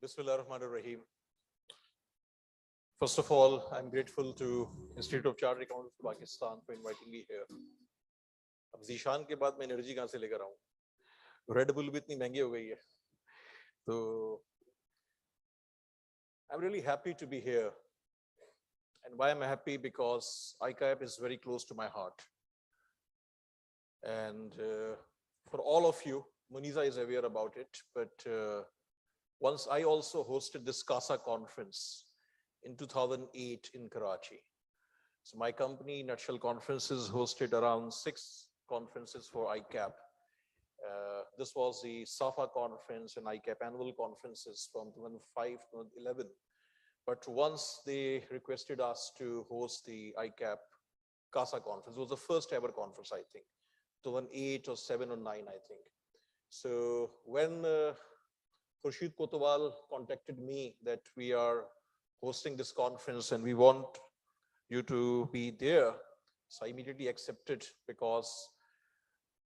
Bismillah ar-Rahman ar-Rahim. First of all, I'm grateful to Institute of Chartered Accountants of Pakistan for inviting me here. اب ذیشان کے بعد میں energy کہاں سے لے کر آؤں؟ ریڈ بل بھی اتنی مہنگی ہو گئی ہے. تو I'm really happy to be here. And why am I happy? Because ICAP is very close to my heart. And for all of you, Muniza is aware about it, but once I also hosted this CASA conference in 2008 in Karachi. So my company, Nutshell Conferences, hosted around 6 conferences for ICAP. This was the SAFA conference and ICAP annual conferences from 2005 to 2011. But once they requested us to host the ICAP CASA conference, it was the first ever conference, I think, 2008 or 7 or 9, I think. So when Khurshid Kotwal contacted me that we are hosting this conference and we want you to be there, so I immediately accepted because,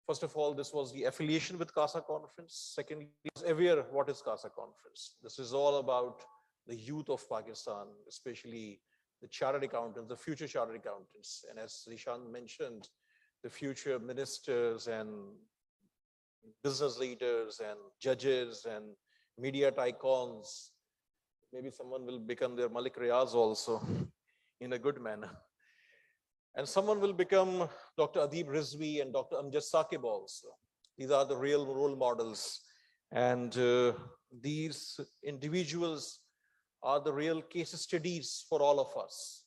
first of all, this was the affiliation with CASA conference. Secondly, I was aware what is CASA conference. This is all about the youth of Pakistan, especially the chartered accountants, the future chartered accountants. And as Zishan mentioned, the future ministers and business leaders and judges and media tycoons. Maybe someone will become their Malik Riaz also in a good manner. And someone will become Dr. Adib Rizvi and Dr. Amjad Saqib also. These are the real role models. And these individuals are the real case studies for all of us.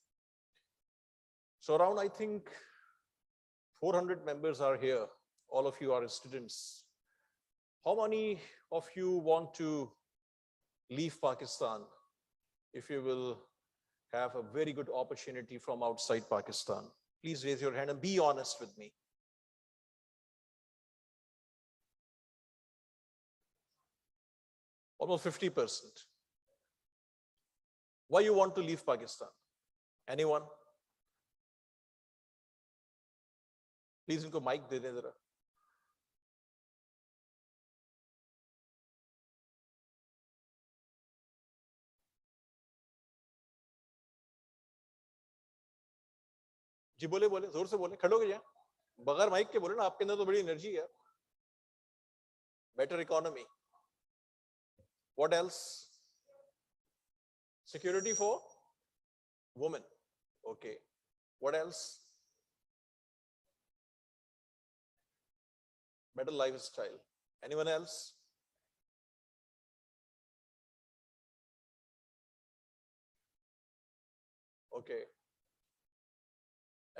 So around, I think, 400 members are here. All of you are students. How many of you want to leave Pakistan if you will have a very good opportunity from outside Pakistan? Please raise your hand and be honest with me. Almost 50%. Why you want to leave Pakistan? Anyone? Please inko mic de dein zara. جی بولے بولے زور سے بولے کھڑے ہو کے جائیں بغیر mic کے بولے نا آپ کے اندر تو بڑی انرجی ہے better economy what else security for women okay what else better lifestyle anyone else okay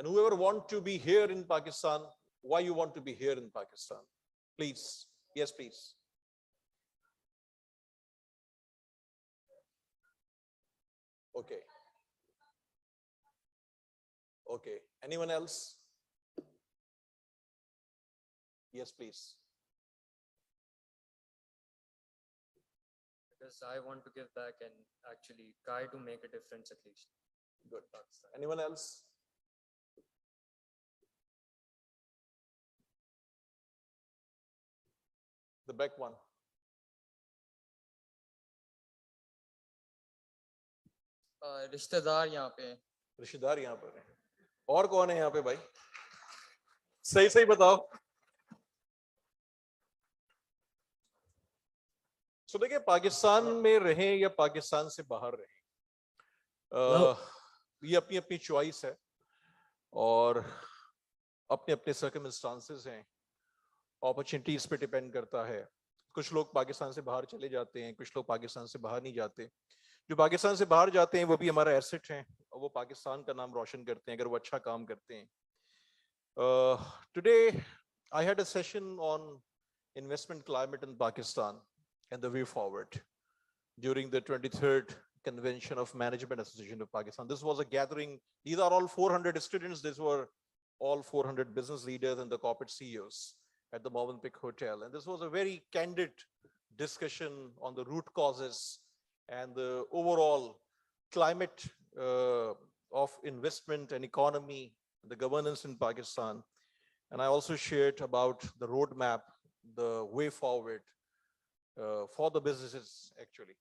and whoever want to be here in Pakistan why you want to be here in Pakistan please yes please okay okay anyone else yes please because I want to give back and actually try to make a difference at least. Good. Pakistan. Anyone else? The back one. رشتہ دار یہاں پہ ہیں. رشتہ دار یہاں پر ہیں. اور کون ہے یہاں پہ بھائی؟ صحیح صحیح بتاؤ. سو دیکھیں پاکستان میں رہیں یا پاکستان سے باہر رہیں یہ اپنی اپنی چوائس ہے اور اپنے اپنے سرکمسٹانسز ہیں اپرچونٹیز پہ ڈپینڈ کرتا ہے. کچھ لوگ پاکستان سے باہر چلے جاتے ہیں کچھ لوگ پاکستان سے باہر نہیں جاتے. جو پاکستان سے باہر جاتے ہیں وہ بھی ہمارا ایسٹ ہیں اور وہ پاکستان کا نام روشن کرتے ہیں اگر وہ اچھا کام کرتے ہیں. Today I had a session on investment climate in Pakistan and the way forward during the 23rd Convention of Management Association of Pakistan. This was a gathering. These are all 400 students. These were all 400 business leaders and the corporate CEOs at the Movenpick Hotel. And this was a very candid discussion on the root causes and the overall climate of investment and economy, the governance in Pakistan. And I also shared about the roadmap, the way forward for the businesses actually.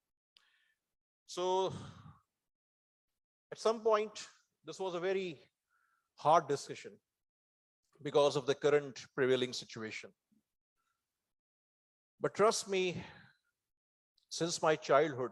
So at some point, this was a very hard discussion because of the current prevailing situation. But trust me, since my childhood,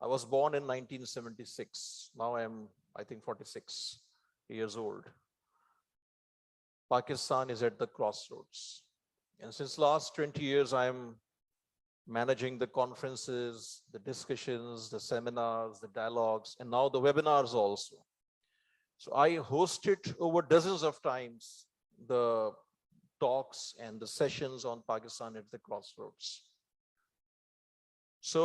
I was born in 1976. Now I am, I think, 46 years old. Pakistan is at the crossroads. And since last 20 years, I am managing the conferences, the discussions, the seminars, the dialogues, and now the webinars also. So I hosted over dozens of times the talks and the sessions on Pakistan at the crossroads. So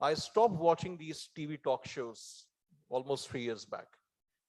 I stopped watching these TV talk shows almost 3 years back.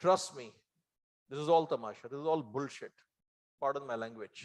Trust me, this is all tamasha, this is all bullshit. Pardon my language.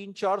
3-4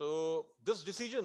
So this decision,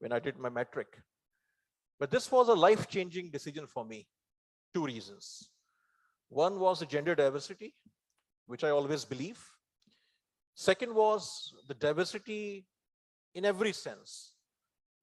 when I did my metric. But this was a life-changing decision for me. 2 reasons. One was the gender diversity, which I always believe. Second was the diversity in every sense.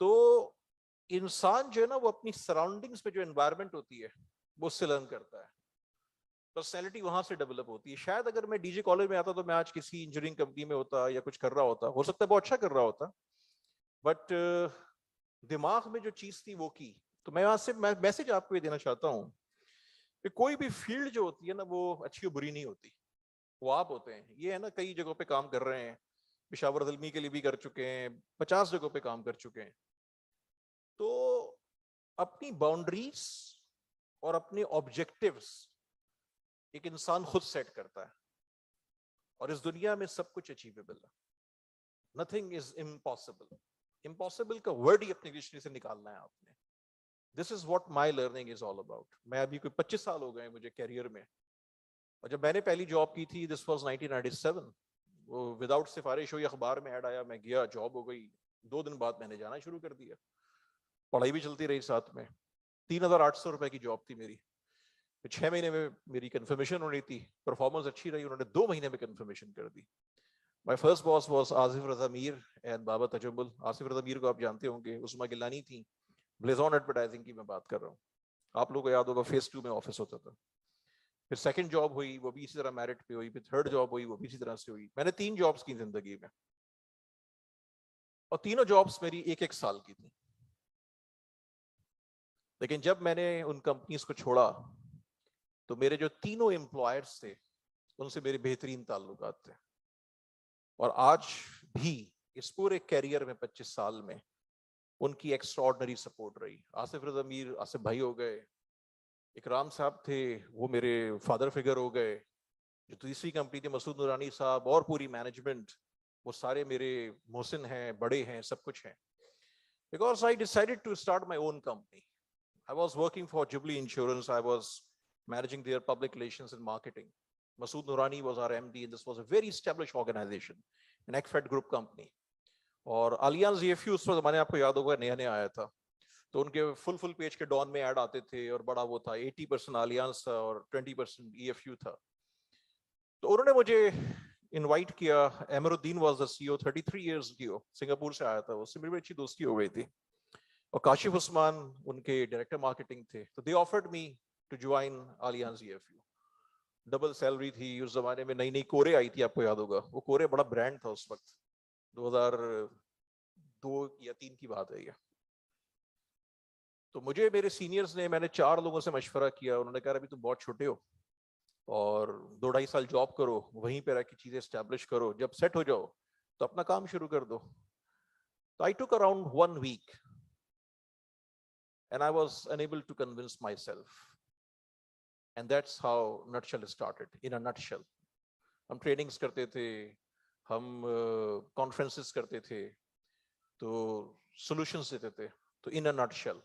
تو انسان جو ہے نا وہ اپنی surroundings میں جو environment ہوتی ہے وہ اس سے لرن کرتا ہے, پرسنالٹی وہاں سے ڈیولپ ہوتی ہے. شاید اگر میں ڈی جے کالج میں آتا تو میں آج کسی انجینئرنگ کمپنی میں ہوتا یا کچھ کر رہا ہوتا, ہو سکتا ہے بہت اچھا کر رہا ہوتا, بٹ دماغ میں جو چیز تھی وہ کی. تو میں وہاں سے میسج آپ کو یہ دینا چاہتا ہوں کہ کوئی بھی فیلڈ جو ہوتی ہے نا وہ اچھی و بری نہیں ہوتی, وہ آپ ہوتے ہیں. یہ ہے نا کئی جگہوں پہ کام کر رہے ہیں, پشاور زلمی کے لیے بھی کر چکے ہیں, 50 جگہوں پہ کام کر چکے ہیں. تو اپنی باؤنڈریز اور اپنے آبجیکٹیوز ایک انسان خود سیٹ کرتا ہے, اور اس دنیا میں سب کچھ اچیویبل ہے, نتھنگ از امپاسبل. امپاسبل کا ورڈ ہی اپنے ڈکشنری سے نکالنا ہے آپ نے. This is what my learning is all about. میں ابھی کوئی 25 سال ہو گئے مجھے کیریئر میں, اور جب میں نے پہلی جاب کی تھی دس واز 1997, وہ وداؤٹ سفارش ہوئی اخبار میں ایڈ آیا, میں گیا, جاب ہو گئی, 2 دن بعد میں نے جانا شروع کر دیا, پڑھائی بھی چلتی رہی ساتھ میں. 3,800 روپے کی جاب تھی میری. 6 مہینے میں میری کنفرمیشن ہونی تھی, پرفارمنس اچھی رہی, انہوں نے 2 مہینے میں کنفرمیشن کر دی. My first boss was Asif Raza Mir and Baba Tajammul. Asif Raza میر کو آپ جانتے ہوں گے, عثما گیلانی تھی, بلیزون ایڈورٹائزنگ کی میں بات کر رہا ہوں, آپ لوگوں کو یاد ہوگا فیس 2 میں آفس ہوتا تھا. پھر سیکنڈ جاب ہوئی وہ بھی اسی طرح میرٹ پہ ہوئی, پھر تھرڈ جاب ہوئی وہ بھی اسی طرح سے ہوئی. میں نے 3 جابس کی زندگی میں, اور تینوں جابس میری 1-1 سال کی تھی. لیکن جب میں نے ان کمپنیز کو چھوڑا تو میرے جو تینوں امپلائرس تھے ان سے میرے بہترین تعلقات تھے, اور آج بھی اس پورے کیریئر میں 25 سال میں ان کی ایکسٹراڈنری سپورٹ رہی. آصف رضا میر آصف بھائی ہو گئے, اکرام صاحب تھے وہ میرے فادر فگر ہو گئے, جو تیسری کمپنی تھی مسعود نورانی صاحب, اور پوری مینجمنٹ وہ سارے میرے محسن ہیں, بڑے ہیں, سب کچھ ہیں. Because I decided to start my own company. I was working for Jubilee Insurance. I was managing their public relations and marketing. Masood Noorani was our MD, and this was a very established organization, an ECFED group company. اور Allianz EFU اس وقت زمانے آپ کو یاد ہوگا نیا نیا آیا تھا, تو ان کے فل پیج کے ڈان میں ایڈ آتے تھے, اور بڑا وہ تھا 80% Allianz تھا اور 20% EFU تھا. تو انہوں نے مجھے انوائٹ کیا. امر الدین was the CEO, 33 years CEO, Singapore سے آیا تھا, اس سے میری بڑی اچھی دوستی ہو گئی تھی. اور کاشف عثمان ان کے ڈائریکٹر مارکیٹنگ تھے. تو they offered me to join Allianz EFU. Double salary تھی. اس زمانے میں نئی کورے آئی تھی, آپ کو یاد ہوگا, وہ کورے بڑا برانڈ تھا اس وقت, 2002 یا 3 کی بات ہے یہ. تو مجھے میرے سینئرز نے, میں نے 4 لوگوں سے مشورہ کیا, انہوں نے کہا ابھی تم بہت چھوٹے ہو اور 2-2.5 سال جاب کرو, وہیں پہ رہ کے چیزیں اسٹیبلش کرو, جب سیٹ ہو جاؤ تو اپنا کام شروع کر دو. تو I took around 1 week and I was unable to convince myself, and that's how Nutshell started. In a nutshell, ہم ٹریننگز کرتے تھے, ہم کانفرنسز کرتے تھے, تو سولوشنز دیتے تھے. تو in a nutshell,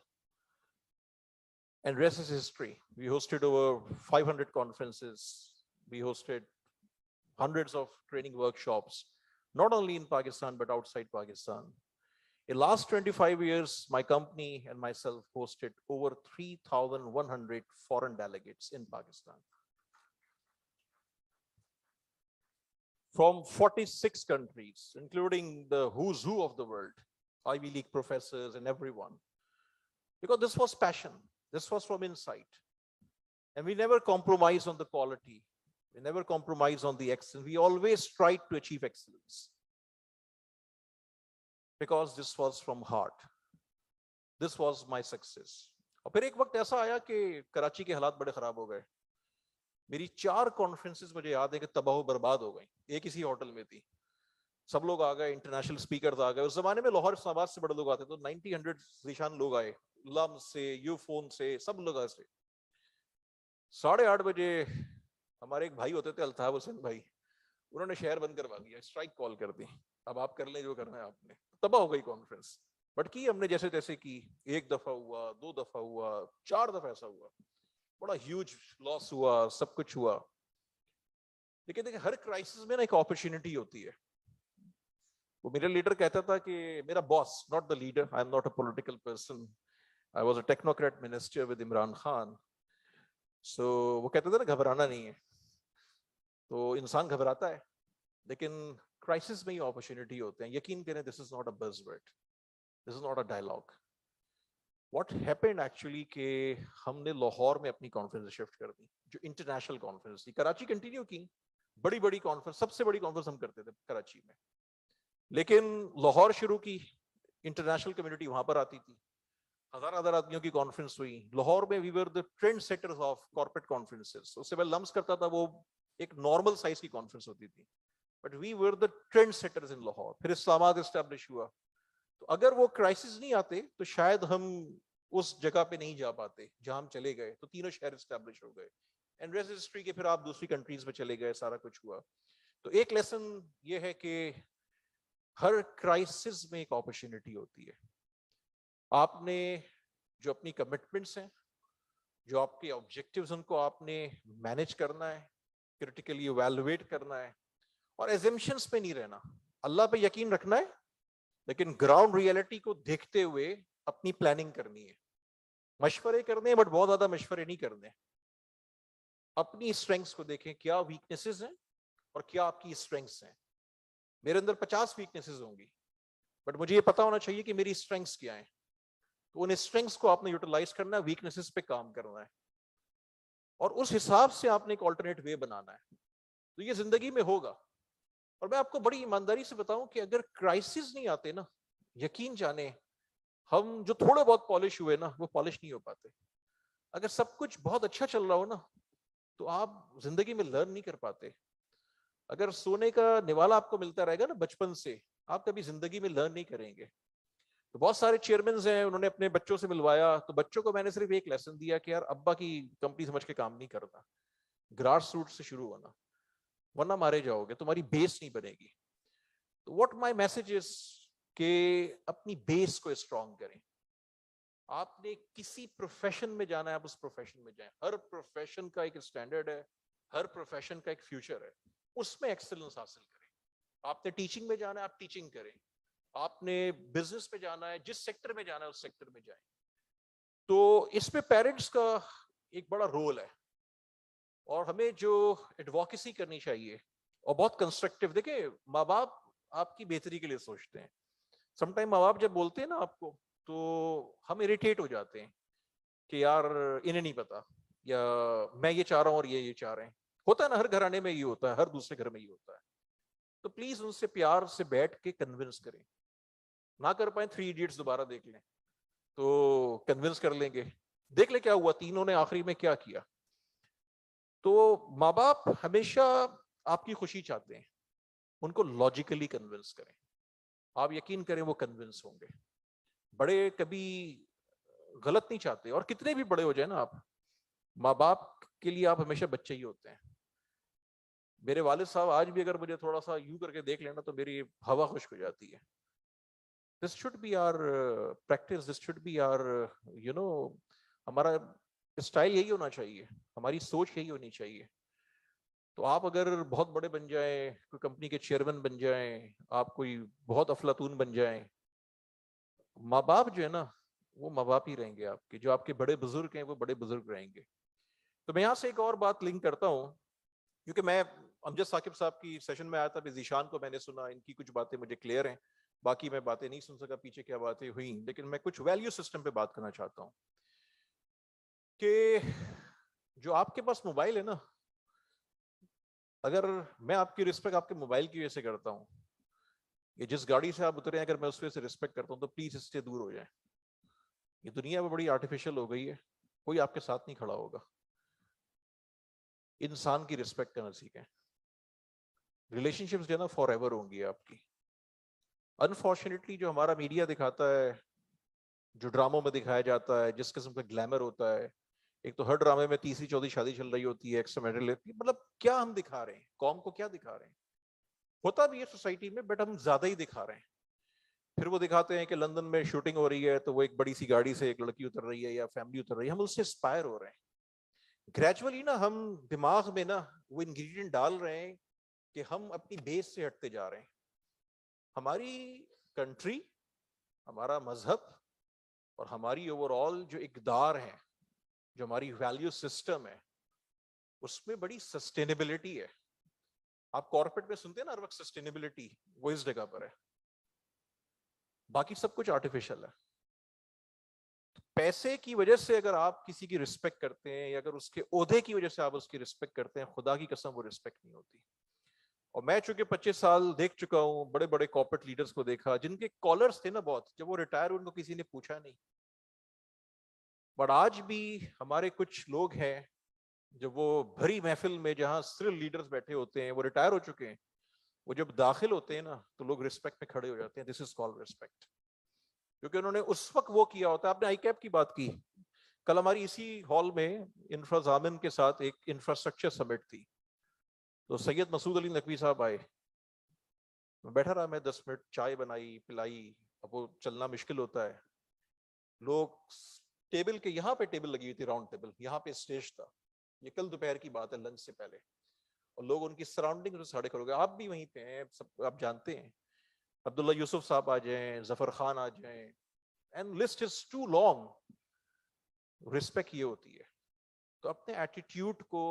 and rest is history. We hosted over 500 conferences, we hosted hundreds of training workshops, not only in Pakistan but outside Pakistan. In last 25 years, my company and myself hosted over 3,100 foreign delegates in Pakistan. From 46 countries, including the who's who of the world, Ivy League professors and everyone. Because this was passion, this was from inside. And we never compromised on the quality, we never compromised on the excellence, we always tried to achieve excellence. Because this was from heart. This was my success. اور پھر ایک وقت ایسا آیا کہ کراچی کے حالات بڑے خراب ہو گئے. میری 4 کانفرنسز مجھے یاد ہے کہ تباہ و برباد ہو گئیں. ایک اسی ہوٹل میں تھی, سب لوگ آ گئے, انٹرنیشنل اسپیکرز آ گئے. اس زمانے میں لاہور اسلام آباد سے بڑے لوگ آتے تو 90-100 ذیشان لوگ آئے, لم سے, یو فون سے, سب لوگ آئے سے. 8:30 بجے ہمارے ایک بھائی ہوتے تھے الطاف حسین بھائی, انہوں نے شہر بند کروا دیا, اسٹرائک کال کر دی, اب آپ کر لیں جو کرنا ہے آپ نے. تباہ ہو گئی کانفرنس. بٹ کی ہم نے جیسے تیسے کی. 1 دفعہ ہوا, 2 دفعہ ہوا, 4 دفعہ ایسا ہوا, بڑا ہیوج لاس ہوا, سب کچھ ہوا. لیکن دیکھیں ہر کرائسس میں نا ایک اپرچونٹی ہوتی ہے. وہ میرا لیڈر کہتا تھا کہ میرا boss, not the leader, I am not a political person, I was a technocrat minister with Imran Khan. So وہ کہتے تھے نا گھبرانا نہیں ہے. تو انسان گھبراتا ہے, لیکن کرائسس میں ہی اپرچونٹی ہوتے ہیں. یقین کریں دس از ناٹ اے بز word. This is not a dialogue. What happened actually کہ ہم نے لاہور میں اپنی کانفرنس شفٹ کر دی, جو انٹرنیشنل کانفرنس تھی. کراچی کنٹینیو کی, بڑی بڑی کانفرنس, سب سے بڑی کانفرنس ہم کرتے تھے کراچی میں, لیکن لاہور شروع کی, انٹرنیشنل کمیونٹی وہاں پر آتی تھی, ہزار ہزار آدمیوں کی کانفرنس ہوئی لاہور میں. We were the trend setters of corporate conferences. اس سے پہلے لمس کرتا تھا, وہ ایک نارمل سائز کی کانفرنس ہوتی تھی, but we were the trend setters in Lahore. پھر اسلام آباد اسٹیبلش ہوا. تو اگر وہ کرائسس نہیں آتے تو شاید ہم اس جگہ پہ نہیں جا پاتے جہاں ہم چلے گئے. تو تینوں شہر اسٹیبلش ہو گئے, اینڈ ریسٹ ہسٹری کے. پھر آپ دوسری کنٹریز میں چلے گئے, سارا کچھ ہوا. تو ایک لیسن یہ ہے کہ ہر کرائسس میں ایک اپرچونٹی ہوتی ہے. آپ نے جو اپنی کمٹمنٹس ہیں, جو آپ کے آبجیکٹیوز, ان کو آپ نے مینج کرنا ہے, کرٹیکلی ایویلویٹ کرنا ہے, اور ایزمپشنس پہ نہیں رہنا. اللہ پہ یقین رکھنا ہے, لیکن گراؤنڈ ریئلٹی کو دیکھتے ہوئے اپنی پلاننگ کرنی ہے. مشورے کرنے ہیں, بٹ بہت زیادہ مشورے نہیں کرنے. اپنی اسٹرینگس کو دیکھیں, کیا ویکنیسز ہیں اور کیا آپ کی اسٹرینگس ہیں. میرے اندر 50 ویکنیسز ہوں گی, بٹ مجھے یہ پتا ہونا چاہیے کہ میری اسٹرینگس کیا ہیں. تو ان اسٹرینگس کو آپ نے یوٹیلائز کرنا ہے, ویکنیسز پہ کام کرنا ہے, اور اس حساب سے آپ نے ایک آلٹرنیٹ وے بنانا ہے. تو یہ زندگی میں ہوگا. اور میں آپ کو بڑی ایمانداری سے بتاؤں کہ اگر کرائسس نہیں آتے نا, یقین جانے ہم جو تھوڑے بہت پالش ہوئے نا, وہ پالش نہیں ہو پاتے. اگر سب کچھ بہت اچھا چل رہا ہو نا, تو آپ زندگی میں لرن نہیں کر پاتے. اگر سونے کا نوالا آپ کو ملتا رہے گا نا بچپن سے, آپ کبھی زندگی میں لرن نہیں کریں گے. تو بہت سارے چیئرمینز ہیں, انہوں نے اپنے بچوں سے ملوایا, تو بچوں کو میں نے صرف ایک لیسن دیا کہ یار ابا کی کمپنی سمجھ کے کام نہیں کرنا, گراس روٹ سے شروع ہونا, ورنہ مارے جاؤ گے, تمہاری بیس نہیں بنے گی. تو واٹ مائی میسج از کہ اپنی بیس کو اسٹرانگ کریں. آپ نے کسی پروفیشن میں جانا ہے, آپ اس پروفیشن میں جائیں. ہر پروفیشن کا ایک اسٹینڈرڈ ہے, ہر پروفیشن کا ایک فیوچر ہے, اس میں ایکسلنس حاصل کریں. آپ نے ٹیچنگ میں جانا ہے, آپ ٹیچنگ کریں. آپ نے بزنس میں جانا ہے, جس سیکٹر میں جانا ہے اس سیکٹر میں جائیں. تو اس میں پیرنٹس کا ایک بڑا رول ہے, اور ہمیں جو ایڈووکیسی کرنی چاہیے, اور بہت کنسٹرکٹیو. دیکھیں, ماں باپ آپ کی بہتری کے لیے سوچتے ہیں. سم ٹائم ماں باپ جب بولتے ہیں نا آپ کو, تو ہم اریٹیٹ ہو جاتے ہیں کہ یار انہیں نہیں پتا, یا میں یہ چاہ رہا ہوں اور یہ چاہ رہے ہیں. ہوتا ہے نا, ہر گھرانے میں یہ ہوتا ہے, ہر دوسرے گھر میں یہ ہوتا ہے. تو پلیز ان سے پیار سے بیٹھ کے کنونس کریں. نہ کر پائیں, 3 ایڈیٹس دوبارہ دیکھ لیں, تو کنونس کر لیں گے. دیکھ لیں کیا ہوا, تینوں نے آخری میں کیا کیا. تو ماں باپ ہمیشہ آپ کی خوشی چاہتے ہیں, ان کو لاجیکلی کنونس کریں. آپ یقین کریں وہ کنونس ہوں گے. بڑے کبھی غلط نہیں چاہتے, اور کتنے بھی بڑے ہو جائیں نا آپ, ماں باپ کے لیے آپ ہمیشہ بچے ہی ہوتے ہیں. میرے والد صاحب آج بھی اگر مجھے تھوڑا سا یوں کر کے دیکھ لینا تو میری ہوا خشک ہو جاتی ہے. This should be our practice, this should be our ہمارا اسٹائل یہی ہونا چاہیے, ہماری سوچ یہی ہونی چاہیے. تو آپ اگر بہت بڑے بن جائیں, کوئی کمپنی کے چیئرمین بن جائیں, آپ کوئی بہت افلاطون بن جائیں, ماں باپ جو ہے نا وہ ماں باپ ہی رہیں گے آپ کے. جو آپ کے بڑے بزرگ ہیں وہ بڑے بزرگ رہیں گے. تو میں یہاں سے ایک اور بات لنک کرتا ہوں, کیونکہ میں امجد ثاقب صاحب کی سیشن میں آیا تھا, ذیشان کو میں نے سنا, ان کی کچھ باتیں مجھے کلیئر ہیں, باقی میں باتیں نہیں سن سکا پیچھے کیا باتیں ہوئیں. لیکن میں کچھ ویلیو سسٹم پہ بات کرنا چاہتا ہوں کہ جو آپ کے پاس موبائل ہے نا, اگر میں آپ کی رسپیکٹ آپ کے موبائل کی وجہ سے کرتا ہوں, کہ جس گاڑی سے آپ اترے ہیں اگر میں اس وجہ سے رسپیکٹ کرتا ہوں, تو پلیز اس سے دور ہو جائیں. یہ دنیا میں بڑی آرٹیفیشل ہو گئی ہے, کوئی آپ کے ساتھ نہیں کھڑا ہوگا. انسان کی رسپیکٹ کرنا سیکھیں. ریلیشن شپس جو ہے نا فار ایور ہوں گی آپ کی. انفارچونیٹلی جو ہمارا میڈیا دکھاتا ہے, جو ڈراموں میں دکھایا جاتا ہے, جس قسم کا گلیمر ہوتا ہے, ایک تو ہر ڈرامے میں 3ری 4تھی شادی چل رہی ہوتی ہے, ایکسٹرا میرٹل لیتی ہے. مطلب کیا ہم دکھا رہے ہیں, قوم کو کیا دکھا رہے ہیں. ہوتا بھی ہے سوسائٹی میں, بٹ ہم زیادہ ہی دکھا رہے ہیں. پھر وہ دکھاتے ہیں کہ لندن میں شوٹنگ ہو رہی ہے, تو وہ ایک بڑی سی گاڑی سے ایک لڑکی اتر رہی ہے یا فیملی اتر رہی ہے, ہم اس سے انسپائر ہو رہے ہیں. گریجولی نا ہم دماغ میں نا وہ انگریڈینٹ ڈال رہے ہیں کہ ہم اپنی بیس سے ہٹتے جا رہے ہیں. ہماری کنٹری, ہمارا مذہب, اور ہماری اوور آل جو اقدار ہے, جو ہماری ویلیو سسٹم ہے, اس میں بڑی سسٹینیبلٹی ہے. آپ کارپوریٹ میں سنتے ہیں نا ہر وقت سسٹینیبلٹی, وہ اس جگہ پر ہے. باقی سب کچھ آرٹیفیشل ہے. پیسے کی وجہ سے اگر آپ کسی کی رسپیکٹ کرتے ہیں یا اگر اس کے عہدے کی وجہ سے آپ اس کی رسپیکٹ کرتے ہیں, خدا کی قسم وہ رسپیکٹ نہیں ہوتی. اور میں چونکہ 25 سال دیکھ چکا ہوں, بڑے بڑے کارپوریٹ لیڈرز کو دیکھا جن کے کالرز تھے نا بہت, جب وہ ریٹائر ہوئے ان کو کسی نے پوچھا نہیں. بٹ آج بھی ہمارے کچھ لوگ ہیں جب وہ بھری محفل میں جہاں صرف لیڈرز بیٹھے ہوتے ہیں, وہ ریٹائر ہو چکے ہیں, وہ جب داخل ہوتے ہیں نا تو لوگ رسپیکٹ میں کھڑے ہو جاتے ہیں. دس از کالڈ رسپیکٹ, کیونکہ انہوں نے اس وقت وہ کیا ہوتا ہے. آپ نے آئی کیپ کی بات کی, کل ہماری اسی ہال میں انفرازامن کے ساتھ ایک انفراسٹرکچر سمٹ تھی, تو سید مسعود علی نقوی صاحب آئے, میں بیٹھا رہا, میں 10 منٹ چائے بنائی پلائی, اب وہ چلنا مشکل ہوتا ہے. لوگ ٹیبل کے یہاں پہ ٹیبل لگی ہوئی تھی, راؤنڈ ٹیبل, یہاں پہ اسٹیج تھا, یہ کل دوپہر کی بات ہے لنچ سے پہلے, اور لوگ ان کی سراؤنڈنگ میں ساڑھے کھڑے ہو گئے. آپ بھی وہیں پہ ہیں, سب آپ جانتے ہیں, عبداللہ یوسف صاحب آ جائیں, ظفر خان آ جائیں, and list is too long. Respect یہ ہوتی ہے. تو اپنے ایٹیٹیوڈ کو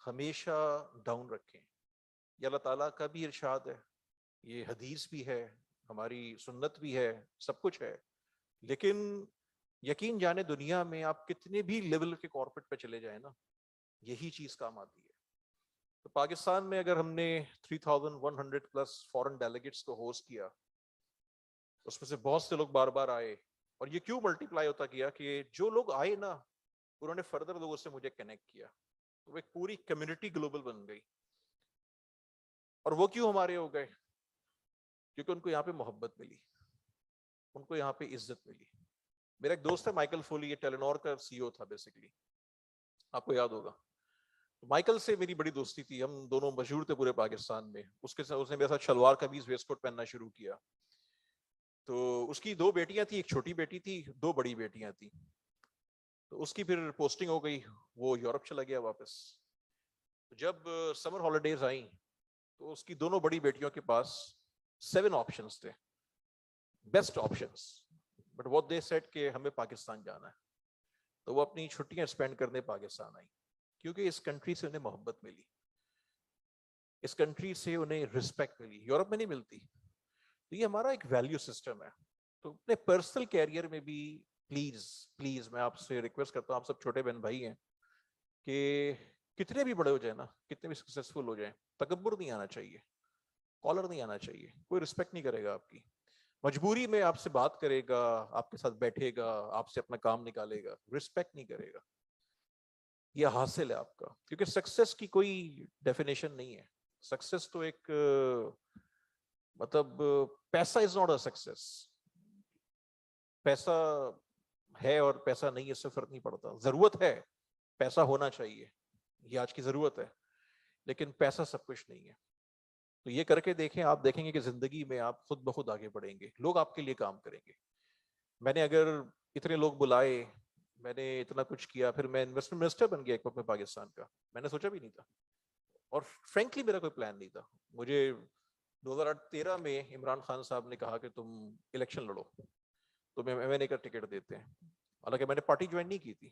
ہمیشہ ڈاؤن رکھیں. یہ اللہ تعالیٰ کا بھی ارشاد ہے, یہ حدیث بھی ہے, ہماری سنت بھی ہے, سب کچھ ہے. لیکن یقین جانے دنیا میں آپ کتنے بھی لیول کے کارپوریٹ پہ چلے جائیں نا, یہی چیز کام آتی ہے. تو پاکستان میں اگر ہم نے 3100 پلس فورن ڈیلیگیٹس کو ہوسٹ کیا, اس میں سے بہت سے لوگ بار بار آئے, اور یہ کیوں ملٹی پلائی ہوتا گیا کہ جو لوگ آئے نا انہوں نے فردر لوگوں سے مجھے کنیکٹ کیا, تو ایک پوری کمیونٹی گلوبل بن گئی. اور وہ کیوں ہمارے ہو گئے؟ کیونکہ ان کو یہاں پہ محبت ملی, ان کو یہاں پہ عزت ملی. میرا ایک دوست ہے مائیکل فولی, یہ ٹیلینور کا سی او تھا بیسیکلی, آپ کو یاد ہوگا. مائیکل سے میری بڑی دوستی تھی, ہم دونوں مشہور تھے پورے پاکستان میں. اس کے ساتھ اس نے میرے ساتھ شلوار قمیض ویسٹ کوٹ پہننا شروع کیا. تو اس کی 2 بیٹیاں تھیں, ایک چھوٹی بیٹی تھی, 2 بڑی بیٹیاں تھیں. تو اس کی پھر پوسٹنگ ہو گئی, وہ یورپ چلا گیا واپس. جب سمر ہالیڈیز آئیں تو اس کی دونوں بڑی بیٹیوں کے پاس 7 آپشنز تھے, best options, but what they said کہ ہمیں پاکستان جانا ہے. تو وہ اپنی چھٹیاں اسپینڈ کرنے پاکستان آئی, کیونکہ اس کنٹری سے انہیں محبت ملی, اس کنٹری سے انہیں رسپیکٹ ملی, یورپ میں نہیں ملتی. تو یہ ہمارا ایک ویلیو سسٹم ہے. تو اپنے پرسنل کیریئر میں بھی پلیز میں آپ سے ریکویسٹ کرتا ہوں, آپ سب چھوٹے بہن بھائی ہیں, کہ کتنے بھی بڑے ہو جائیں نا, کتنے بھی سکسیسفل ہو جائیں, تکبر نہیں آنا چاہیے, کالر نہیں آنا چاہیے. کوئی رسپیکٹ نہیں کرے گا آپ کی, مجبوری میں آپ سے بات کرے گا, آپ کے ساتھ بیٹھے گا, آپ سے اپنا کام نکالے گا, رسپیکٹ نہیں کرے گا. یہ حاصل ہے آپ کا, کیونکہ سکسیس کی کوئی ڈیفینیشن نہیں ہے. سکسیس تو ایک مطلب پیسہ از ناٹ اے سکسیس. پیسہ ہے اور پیسہ نہیں, اس سے فرق نہیں پڑتا. ضرورت ہے, پیسہ ہونا چاہیے, یہ آج کی ضرورت ہے, لیکن پیسہ سب کچھ نہیں ہے. تو یہ کر کے دیکھیں, آپ دیکھیں گے کہ زندگی میں آپ خود بخود آگے بڑھیں گے, لوگ آپ کے لیے کام کریں گے. میں نے اگر اتنے لوگ بلائے, میں نے اتنا کچھ کیا, پھر میں انویسٹمنٹ منسٹر بن گیا ایک وقت میں پاکستان کا, میں نے سوچا بھی نہیں تھا, اور فرینکلی میرا کوئی پلان نہیں تھا. مجھے 2013 میں عمران خان صاحب نے کہا کہ تم الیکشن لڑو, تو میں ایم این اے کا ٹکٹ دیتے ہیں. حالانکہ میں نے پارٹی جوائن نہیں کی تھی,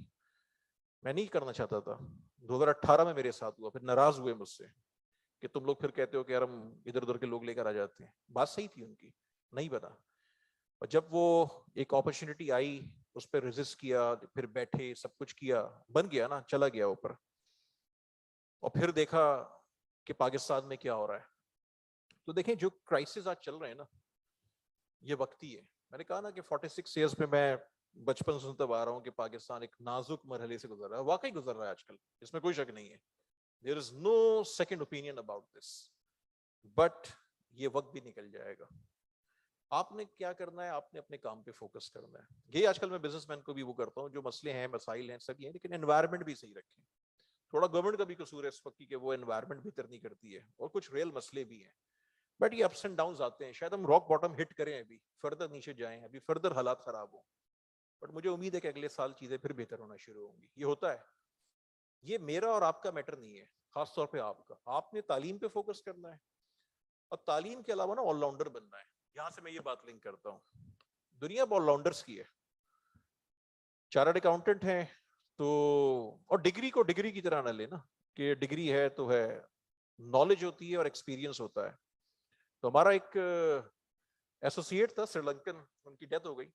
میں نہیں کرنا چاہتا تھا. 2018 میں میرے ساتھ ہوا, پھر ناراض ہوئے مجھ سے کہ تم لوگ پھر کہتے ہو کہ یار ہم ادھر ادھر کے لوگ لے کر آ جاتے ہیں. بات صحیح تھی ان کی, نہیں بنا. اور جب وہ ایک اپرچونٹی آئی, اس پہ ریزسٹ کیا, پھر بیٹھے, سب کچھ کیا, بن گیا نا, چلا گیا اوپر. اور پھر دیکھا کہ پاکستان میں کیا ہو رہا ہے. تو دیکھیں جو کرائسس آج چل رہے ہیں نا, یہ وقتی ہے. میں نے کہا نا کہ 46 ایئرس میں میں بچپن سنتا آ رہا ہوں کہ پاکستان ایک نازک مرحلے سے گزر رہا ہے, واقعی گزر رہا ہے آج کل, اس میں کوئی شک نہیں ہے. There is no second opinion about this. But یہ وقت بھی نکل جائے گا. آپ نے کیا کرنا ہے, آپ نے اپنے کام پہ فوکس کرنا ہے. یہ آج کل میں بزنس مین کو بھی وہ کرتا ہوں, جو مسئلے ہیں, مسائل ہیں, سب یہ ہیں, لیکن انوائرمنٹ بھی صحیح رکھیں. تھوڑا گورنمنٹ کا بھی قصور ہے اس وقت کی کہ وہ انوائرمنٹ بہتر نہیں کرتی ہے, اور کچھ ریئل مسئلے بھی ہیں. بٹ یہ اپس اینڈ ڈاؤنز آتے ہیں. شاید ہم راک باٹم ہٹ کریں, ابھی فردر نیچے جائیں, ابھی فردر حالات خراب ہوں, بٹ مجھے امید ہے کہ اگلے سال چیزیں پھر بہتر ہونا شروع ہوں گی. یہ ہوتا ہے. یہ میرا اور آپ کا میٹر نہیں ہے, خاص طور پہ آپ کا. آپ نے تعلیم پہ فوکس کرنا ہے, اور تعلیم کے علاوہ نا آل راؤنڈر بننا ہے. یہاں سے میں یہ بات لنک کرتا ہوں, دنیا آل راؤنڈرز کی ہے. چارٹرڈ اکاؤنٹنٹ ہیں تو, اور ڈگری کو ڈگری کی طرح نہ لینا کہ ڈگری ہے تو ہے, نالج ہوتی ہے اور ایکسپیرینس ہوتا ہے. تو ہمارا ایک ایسوسیٹ تھا سری لنکن, ان کی ڈیتھ ہو گئی.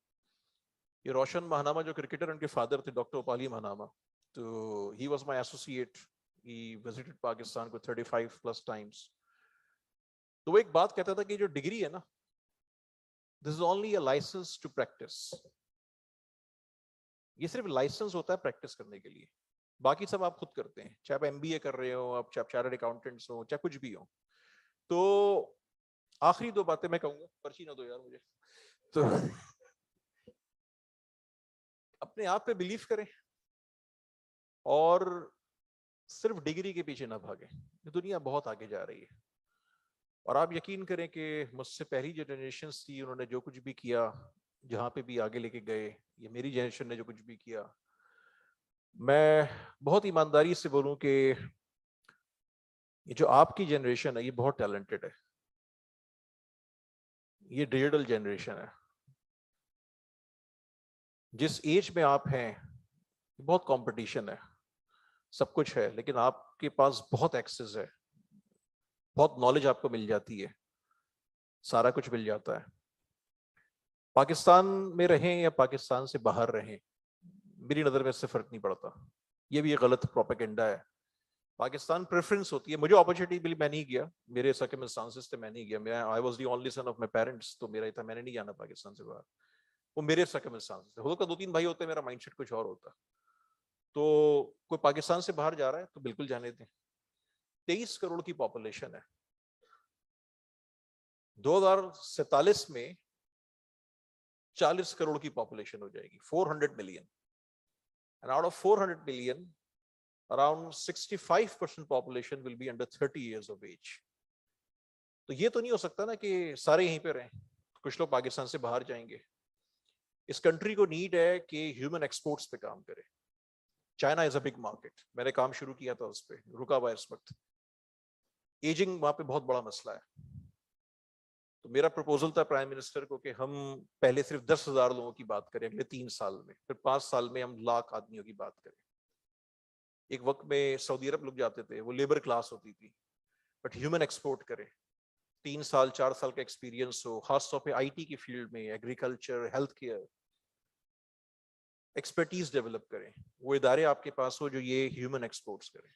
یہ روشن مہاناما جو کرکٹر, ان کے فادر تھے ڈاکٹر اوپالی مہاناما, تو he was my associate. He visited Pakistan کو 35+ times. تو وہ ایک بات کہتا تھا کہ جو ڈگری ہے نا, this is only a license to practice. یہ صرف لائسنس ہوتا ہے پریکٹس کرنے کے لیے, باقی سب آپ خود کرتے ہیں, چاہے آپ MBA کر رہے ہو, آپ چاہے چارٹرڈ اکاؤنٹنٹس ہو, چاہے کچھ بھی ہو. تو آخری 2 باتیں میں کہوں گا, پرچی نہ دو یار مجھے. تو اپنے آپ پہ بلیو کریں اور صرف ڈگری کے پیچھے نہ بھاگیں. دنیا بہت آگے جا رہی ہے, اور آپ یقین کریں کہ مجھ سے پہلی جو جنریشنز تھی, انہوں نے جو کچھ بھی کیا, جہاں پہ بھی آگے لے کے گئے, یہ میری جنریشن نے جو کچھ بھی کیا, میں بہت ایمانداری سے بولوں کہ یہ جو آپ کی جنریشن ہے یہ بہت ٹیلنٹڈ ہے. یہ ڈیجیٹل جنریشن ہے. جس ایج میں آپ ہیں بہت کمپٹیشن ہے, سب کچھ ہے, لیکن آپ کے پاس بہت ایکسس ہے, بہت نالج آپ کو مل جاتی ہے, سارا کچھ مل جاتا ہے. پاکستان میں رہیں یا پاکستان سے باہر رہیں, میری نظر میں اس سے فرق نہیں پڑتا. یہ بھی ایک غلط پروپیگنڈا ہے. پاکستان پریفرنس ہوتی ہے. مجھے اپرچونٹی ملی, میں نہیں گیا, میرے سرکمسٹانسز تھے, میں نہیں گیا. میں I was the only son of my parents, تو میرا یہ تھا میں نے نہیں جانا پاکستان سے باہر. وہ میرے سرکمسٹانسز تھے. ہوتا 2-3 بھائی ہوتے, میرا مائنڈ سیٹ کچھ اور ہوتا. تو کوئی پاکستان سے باہر جا رہا ہے تو بالکل جانے دیں. 23 کروڑ کی پاپولیشن ہے. 2047 میں 40 کروڑ کی پاپولیشن ہو جائے گی, 400 million. And out of 400 million, around 65% population will be under 30 years of age. تو یہ تو نہیں ہو سکتا نا کہ سارے یہیں پہ رہیں, کچھ لوگ پاکستان سے باہر جائیں گے. اس کنٹری کو نیڈ ہے کہ ہیومن ایکسپورٹس پہ کام کرے. China is a big market, میں نے کام شروع کیا تھا اس پہ, رکا ہوا اس وقت. ایجنگ وہاں پہ بہت بڑا مسئلہ ہے. تو میرا پروپوزل تھا پرائم منسٹر کو کہ ہم پہلے صرف 10,000 لوگوں کی بات کریں اگلے 3 سال میں, پھر 5 سال میں ہم 1,00,000 آدمیوں کی بات کریں. ایک وقت میں سعودی عرب لوگ جاتے تھے, وہ لیبر کلاس ہوتی تھی, بٹ ہیومن ایکسپورٹ کریں. 3 سال 4 سال کا ایکسپیرینس ہو, خاص طور پہ IT کی فیلڈ میں, agriculture, health care, expertise develop کریں. وہ ادارے آپ کے پاس ہو جو یہ ہیومن ایکسپورٹس کریں.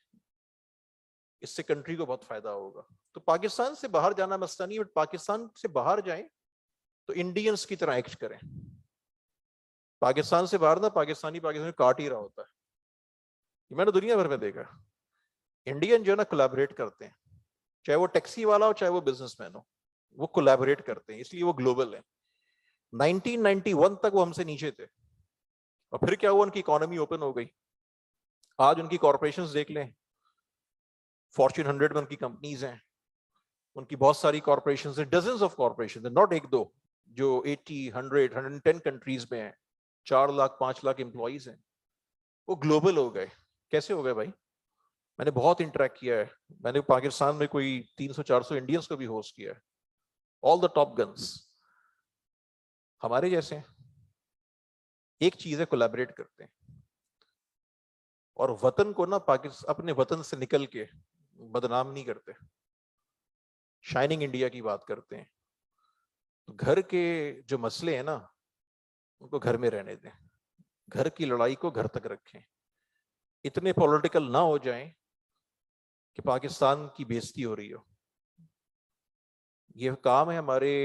اس سے کنٹری کو بہت فائدہ ہوگا. تو پاکستان سے باہر جانا مسئلہ نہیں, بٹ پاکستان سے باہر جائیں تو انڈینس کی طرح ایکٹ کریں. پاکستان سے باہر نہ پاکستانی کاٹ ہی رہا ہوتا ہے. میں نے دنیا بھر میں دیکھا, انڈین جو ہے نا کولیبریٹ کرتے ہیں, چاہے وہ ٹیکسی والا ہو چاہے وہ بزنس مین ہو, وہ کولیبریٹ کرتے ہیں, اس لیے وہ گلوبل ہیں. 1991 تک وہ ہم سے نیچے تھے, اور پھر کیا ہوا, ان کی اکانومی اوپن ہو گئی. آج ان کی کارپوریشنز دیکھ لیں, فارچون 100 میں ان کی کمپنیز ہیں, ان کی بہت ساری کارپوریشنز ہیں, ڈزنز آف کارپوریشنز ہیں, ناٹ 1-2, جو 80, 100, 110 کنٹریز میں ہیں, 4 لاکھ 5 لاکھ امپلائیز ہیں. وہ گلوبل ہو گئے. کیسے ہو گئے بھائی؟ میں نے بہت انٹریکٹ کیا ہے, میں نے پاکستان میں کوئی 300-400 انڈینس کو بھی ہوسٹ کیا ہے, آل دا ٹاپ گنز ہمارے جیسے ہیں. ایک چیز ہے, کولیبریٹ کرتے ہیں, اور وطن کو نا اپنے وطن سے نکل کے بدنام نہیں کرتے, شائننگ انڈیا کی بات کرتے ہیں. تو گھر کے جو مسئلے ہیں نا ان کو گھر میں رہنے دیں, گھر کی لڑائی کو گھر تک رکھیں. اتنے پولیٹیکل نہ ہو جائیں کہ پاکستان کی بےزتی ہو رہی ہو. یہ کام ہے ہمارے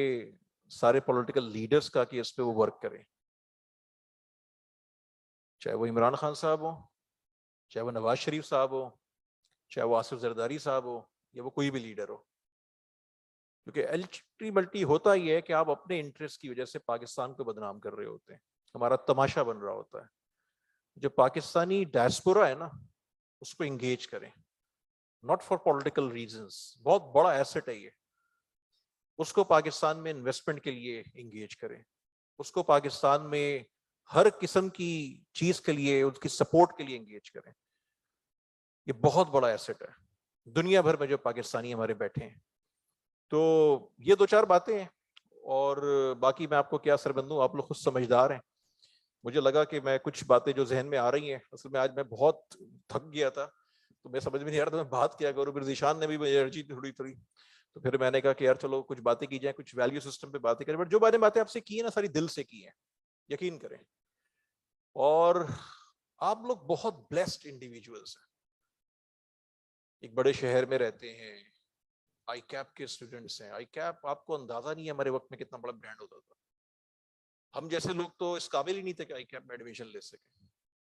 سارے پولیٹیکل لیڈرز کا کہ اس پہ وہ ورک کریں, چاہے وہ عمران خان صاحب ہو, چاہے وہ نواز شریف صاحب ہو, چاہے وہ آصف زرداری صاحب ہو, یا وہ کوئی بھی لیڈر ہو. کیونکہ الٹیمیٹلی ہوتا ہی ہے کہ آپ اپنے انٹرسٹ کی وجہ سے پاکستان کو بدنام کر رہے ہوتے ہیں, ہمارا تماشا بن رہا ہوتا ہے. جو پاکستانی ڈائسپورا ہے نا اس کو انگیج کریں, ناٹ فار پولیٹیکل ریزنز. بہت بڑا ایسٹ ہے یہ, اس کو پاکستان میں انویسٹمنٹ کے لیے انگیج کریں, اس کو پاکستان میں ہر قسم کی چیز کے لیے اس کی سپورٹ کے لیے انگیج کریں. یہ بہت بڑا ایسٹ ہے دنیا بھر میں جو پاکستانی ہمارے بیٹھے ہیں. تو یہ 2-4 باتیں ہیں, اور باقی میں آپ کو کیا سربندوں, آپ لوگ خود سمجھدار ہیں. مجھے لگا کہ میں کچھ باتیں جو ذہن میں آ رہی ہیں, اصل میں آج میں بہت تھک گیا تھا, تو میں سمجھ میں نہیں آ رہا تھا میں بات کیا کروں. پھر ذیشان نے بھی انرجی تھوڑی تو پھر میں نے کہا کہ یار چلو کچھ باتیں کی جائیں, کچھ ویلیو سسٹم پہ باتیں کریں, بٹ جو باتیں آپ سے کی ہیں نا ساری دل سے کی ہیں, یقین کریں. اور آپ لوگ بہت بلیسڈ انڈیویجولس ہیں, ایک بڑے شہر میں رہتے ہیں, آئی کیپ کے اسٹوڈنٹس ہیں. آئی کیپ آپ کو اندازہ نہیں ہے ہمارے وقت میں کتنا بڑا برانڈ ہوتا تھا. ہم جیسے لوگ تو اس قابل ہی نہیں تھے کہ آئی کیپ میں ایڈمیشن لے سکیں.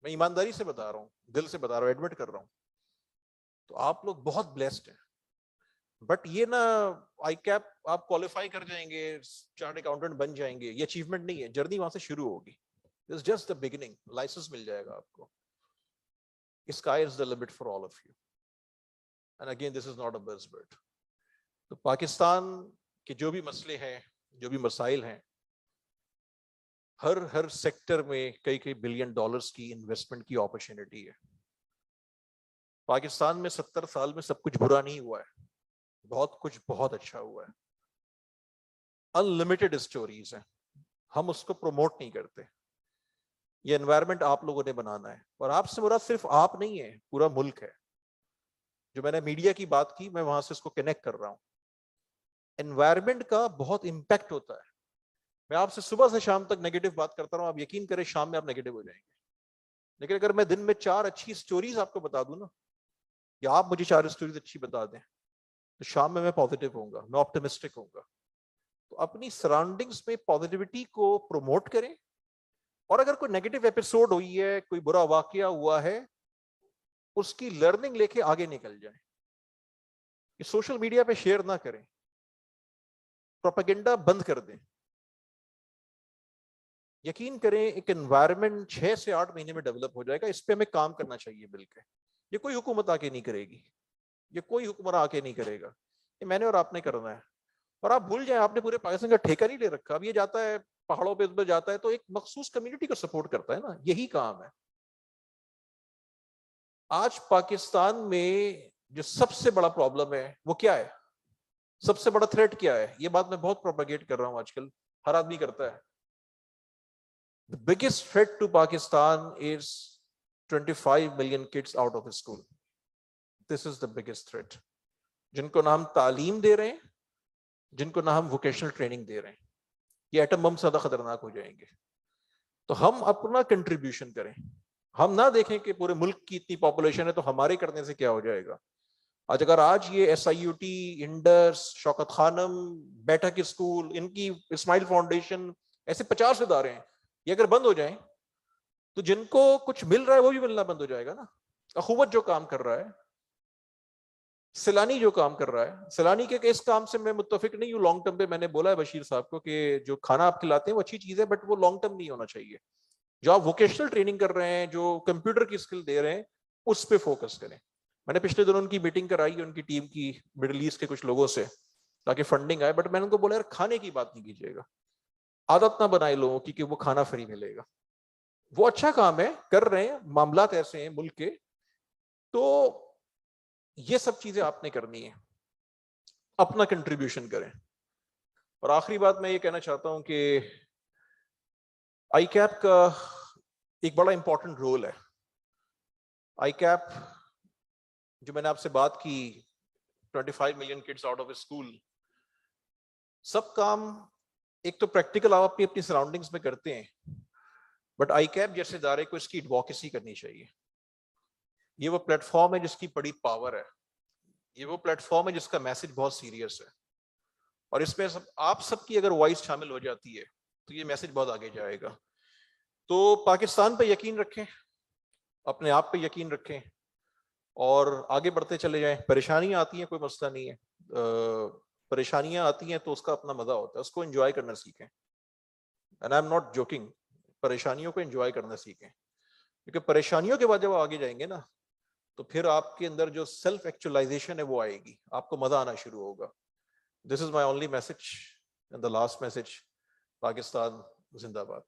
میں ایمانداری سے بتا رہا ہوں, دل سے بتا رہا ہوں, ایڈمٹ کر رہا ہوں. تو آپ لوگ بہت بلیسڈ ہیں. بٹ یہ نا آئی کیپ آپ کوالیفائی کر جائیں گے, چارٹ اکاؤنٹنٹ بن جائیں گے, یہ اچیومنٹ نہیں ہے. جرنی وہاں سے شروع ہوگی. It's just the beginning. Licence مل جائے گا آپ کو. Sky is the limit for all of you. And again, this is not a buzzword. تو پاکستان کے جو بھی مسئلے ہیں, جو بھی مسائل ہیں, ہر سیکٹر میں کئی بلین ڈالرز کی انویسٹمنٹ کی اپرچونٹی ہے. پاکستان میں 70 سال میں سب کچھ برا نہیں ہوا ہے, بہت کچھ بہت اچھا ہوا ہے. انلمیٹڈ اسٹوریز ہیں, ہم اس کو پروموٹ نہیں کرتے. یہ انوائرمنٹ آپ لوگوں نے بنانا ہے, اور آپ سے مراد صرف آپ نہیں ہے, پورا ملک ہے. جو میں نے میڈیا کی بات کی, میں وہاں سے اس کو کنیکٹ کر رہا ہوں. انوائرمنٹ کا بہت امپیکٹ ہوتا ہے. میں آپ سے صبح سے شام تک نیگیٹو بات کرتا رہا ہوں, آپ یقین کریں شام میں آپ نیگیٹو ہو جائیں گے. لیکن اگر میں دن میں 4 اچھی اسٹوریز آپ کو بتا دوں نا, یا آپ مجھے 4 اسٹوریز اچھی بتا دیں, تو شام میں پازیٹیو ہوں گا, میں آپٹمسٹک ہوں گا. تو اپنی سراؤنڈنگز میں پازیٹیوٹی کو پروموٹ کریں. اور اگر کوئی نیگیٹو ایپیسوڈ ہوئی ہے, کوئی برا واقعہ ہوا ہے, اس کی لرننگ لے کے آگے نکل جائیں. یہ سوشل میڈیا پہ شیئر نہ کریں, پروپیگنڈا بند کر دیں. یقین کریں ایک انوائرمنٹ 6 سے 8 مہینے میں ڈیولپ ہو جائے گا. اس پہ ہمیں کام کرنا چاہیے مل کے. یہ کوئی حکومت آ کے نہیں کرے گی, یہ کوئی حکمراں آ کے نہیں کرے گا, یہ میں نے اور آپ نے کرنا ہے. اور آپ بھول جائیں, آپ نے پورے پاکستان کا ٹھیکہ نہیں لے رکھا. اب یہ جاتا ہے پہاڑوں پہ, اس پہ جاتا ہے تو ایک مخصوص کمیونٹی کو سپورٹ کرتا ہے نا, یہی کام ہے. آج پاکستان میں جو سب سے بڑا پرابلم ہے وہ کیا ہے, سب سے بڑا تھریٹ کیا ہے؟ یہ بات میں بہت پروپیگیٹ کر رہا ہوں, آج کل ہر آدمی کرتا ہے. The biggest threat to Pakistan is 25 million kids out of school. This is the biggest threat. جن کو نہ ہم تعلیم دے رہے ہیں, جن کو نہ ہم ووکیشنل ٹریننگ دے رہے ہیں, یہ ایٹم بم سے زیادہ خطرناک ہو جائیں گے. تو ہم اپنا کنٹریبیوشن کریں. ہم نہ دیکھیں کہ پورے ملک کی اتنی پاپولیشن ہے تو ہمارے کرنے سے کیا ہو جائے گا. آج یہ SIUT, انڈس, شوکت خانم, بیٹھک اسکول, ان کی اسماعیل فاؤنڈیشن, ایسے 50 ادارے ہیں, یہ اگر بند ہو جائیں تو جن کو کچھ مل رہا ہے وہ بھی ملنا بند ہو جائے گا نا. اخوت جو کام کر رہا ہے, سیلانی جو کام کر رہا ہے, سیلانی کے اس کام سے میں متفق نہیں ہوں لانگ ٹرم پہ. میں نے بولا ہے بشیر صاحب کو کہ جو کھانا آپ کھلاتے ہیں وہ اچھی چیز ہے, بٹ وہ لانگ ٹرم نہیں ہونا چاہیے. جو آپ ووکیشنل ٹریننگ کر رہے ہیں, جو کمپیوٹر کی اسکل دے رہے ہیں, اس پہ فوکس کریں. میں نے پچھلے دنوں ان کی میٹنگ کرائی ان کی ٹیم کی, مڈل ایسٹ کے کچھ لوگوں سے, تاکہ فنڈنگ آئے. بٹ میں نے ان کو بولا یار کھانے کی بات نہیں کیجیے گا, عادت نہ بنائے لوگوں کی کہ وہ کھانا فری ملے گا. وہ اچھا کام ہے, کر رہے ہیں, معاملات ایسے ہیں ملک کے. تو یہ سب چیزیں آپ نے کرنی ہے, اپنا کنٹریبیوشن کریں. اور آخری بات میں یہ کہنا چاہتا ہوں کہ آئی کیپ کا ایک بڑا امپورٹنٹ رول ہے. آئی کیپ جو میں نے آپ سے بات کی, 25 million kids out of school, سب کام ایک تو پریکٹیکل آپ اپنی سراؤنڈنگز میں کرتے ہیں, بٹ آئی کیپ جیسے ادارے کو اس کی ایڈووکیسی کرنی چاہیے. یہ وہ پلیٹ فارم ہے جس کی بڑی پاور ہے, یہ وہ پلیٹ فارم ہے جس کا میسج بہت سیریس ہے, اور اس میں آپ سب کی اگر وائس شامل ہو جاتی ہے تو یہ میسج بہت آگے جائے گا. تو پاکستان پہ یقین رکھیں, اپنے آپ پہ یقین رکھیں, اور آگے بڑھتے چلے جائیں. پریشانیاں آتی ہیں, کوئی مسئلہ نہیں ہے, پریشانیاں آتی ہیں تو اس کا اپنا مزہ ہوتا ہے, اس کو انجوائے کرنا سیکھیں. And I am not joking, پریشانیوں کو انجوائے کرنا سیکھیں, کیونکہ پریشانیوں کے بعد جب آگے جائیں گے نا تو پھر آپ کے اندر جو سیلف ایکچولائزیشن ہے وہ آئے گی, آپ کو مزہ آنا شروع ہوگا. This is my only message and the last message. Pakistan زندہ باد.